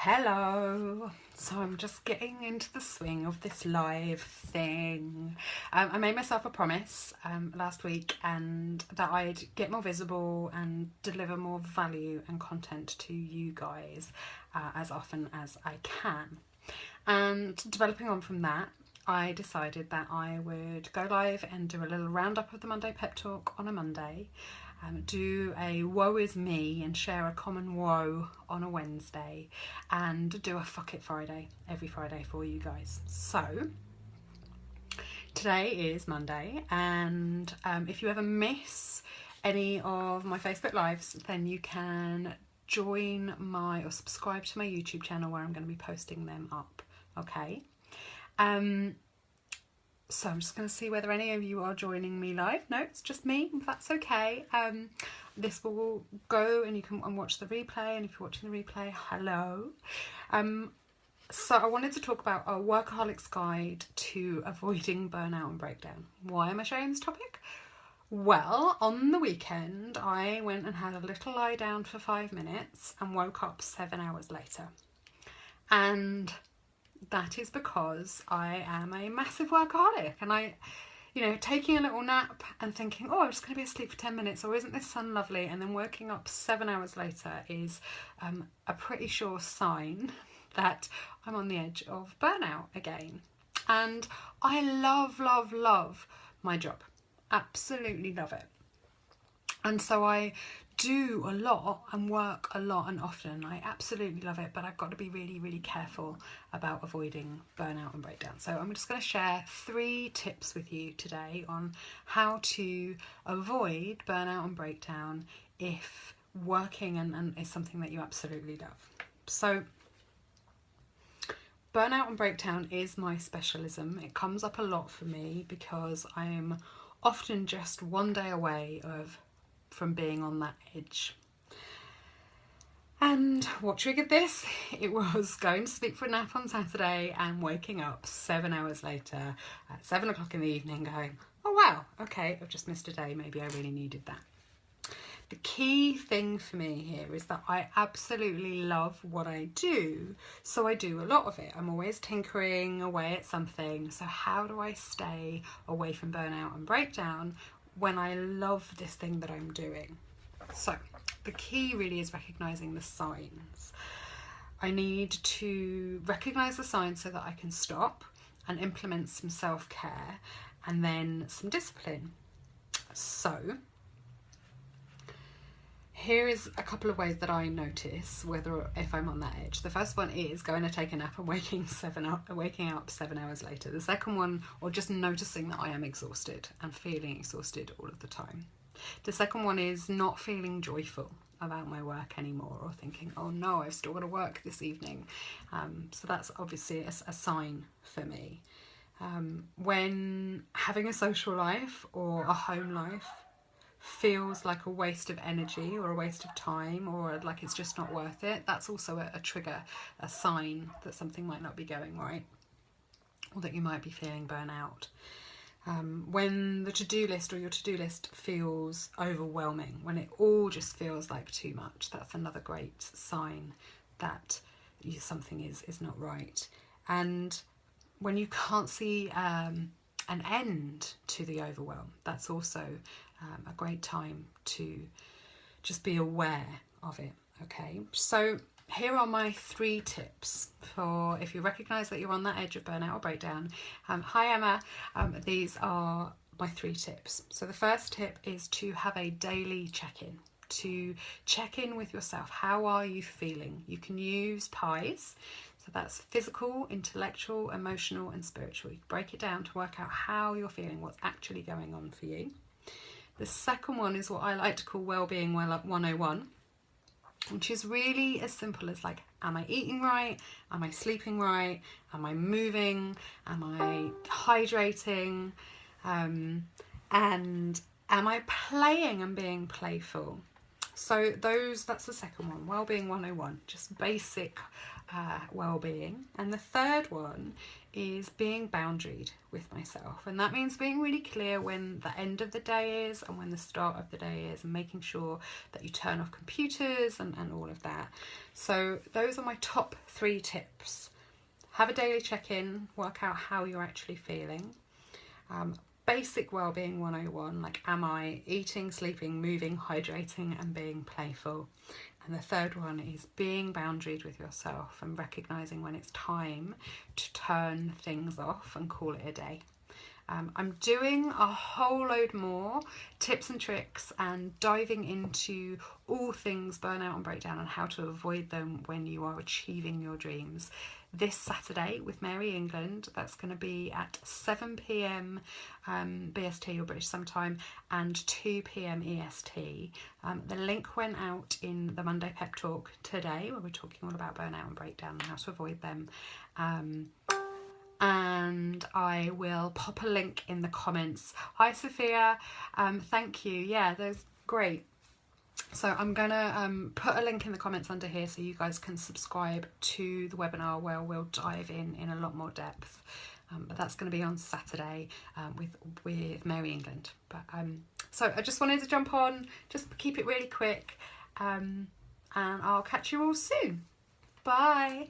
Hello. So I'm just getting into the swing of this live thing. I made myself a promise last week and that I'd get more visible and deliver more value and content to you guys as often as I can. And developing on from that, I decided that I would go live and do a little roundup of the Monday pep talk on a Monday, do a woe is me and share a common woe on a Wednesday, and do a fuck it Friday every Friday for you guys. So today is Monday, and if you ever miss any of my Facebook lives, then you can join or subscribe to my YouTube channel where I'm going to be posting them up. Okay. So I'm just going to see whether any of you are joining me live. No, it's just me. That's okay. This will go and you can watch the replay. And if you're watching the replay, hello. So I wanted to talk about a workaholic's guide to avoiding burnout and breakdown. Why am I sharing this topic? Well, on the weekend, I went and had a little lie down for 5 minutes and woke up 7 hours later. And that is because I am a massive workaholic, and taking a little nap and thinking, oh, I'm just going to be asleep for 10 minutes, or isn't this sun lovely? And then waking up 7 hours later is a pretty sure sign that I'm on the edge of burnout again. And I love, love, love my job. Absolutely love it. And so I do a lot and work a lot and often. I absolutely love it, but I've got to be really, really careful about avoiding burnout and breakdown. So I'm just going to share 3 tips with you today on how to avoid burnout and breakdown if working and is something that you absolutely love. So burnout and breakdown is my specialism. It comes up a lot for me because I'm often just one day away from being on that edge. And what triggered this? It was going to sleep for a nap on Saturday and waking up 7 hours later at 7 o'clock in the evening going, oh wow, okay, I've just missed a day, maybe I really needed that. The key thing for me here is that I absolutely love what I do, so I do a lot of it. I'm always tinkering away at something. So how do I stay away from burnout and breakdown when I love this thing that I'm doing? So the key really is recognizing the signs. I need to recognize the signs so that I can stop and implement some self-care and then some discipline. So here is a couple of ways that I notice if I'm on that edge. The first one is going to take a nap and waking up 7 hours later. The second one, or just noticing that I am exhausted and feeling exhausted all of the time. The second one is not feeling joyful about my work anymore, or thinking, oh no, I've still got to work this evening. So that's obviously a sign for me. When having a social life or a home life feels like a waste of energy or a waste of time, or like it's just not worth it, that's also a trigger, a sign that something might not be going right, or that you might be feeling burnout. When the to-do list or your to-do list feels overwhelming, when it all just feels like too much, that's another great sign that something is not right. And when you can't see an end to the overwhelm, that's also a great time to just be aware of it. Okay, so here are my 3 tips for if you recognise that you're on that edge of burnout or breakdown. Hi Emma, these are my 3 tips. So the first tip is to have a daily check-in, to check in with yourself. How are you feeling? You can use pies. So that's physical, intellectual, emotional and spiritual. You can break it down to work out how you're feeling, what's actually going on for you. The second one is what I like to call Wellbeing 101, which is really as simple as like, am I eating right? Am I sleeping right? Am I moving? Am I hydrating? And am I playing and being playful? So that's the second one, Wellbeing 101, just basic well-being. And the third one is being boundaried with myself, and that means being really clear when the end of the day is and when the start of the day is, and making sure that you turn off computers and all of that. So those are my top 3 tips. Have a daily check-in, work out how you're actually feeling. Basic wellbeing 101, like am I eating, sleeping, moving, hydrating and being playful. And the third one is being boundaried with yourself and recognising when it's time to turn things off and call it a day. I'm doing a whole load more tips and tricks and diving into all things burnout and breakdown and how to avoid them when you are achieving your dreams this Saturday with Mary England. That's going to be at 7 p.m. BST or British Summer Time and 2 p.m. EST. The link went out in the Monday Pep Talk today where we're talking all about burnout and breakdown and how to avoid them. And I will pop a link in the comments. Hi Sophia, thank you. Yeah, that's great. So I'm gonna put a link in the comments under here so you guys can subscribe to the webinar where we'll dive in a lot more depth. But that's going to be on Saturday with Mary England. But so I just wanted to jump on, just keep it really quick, and I'll catch you all soon. Bye.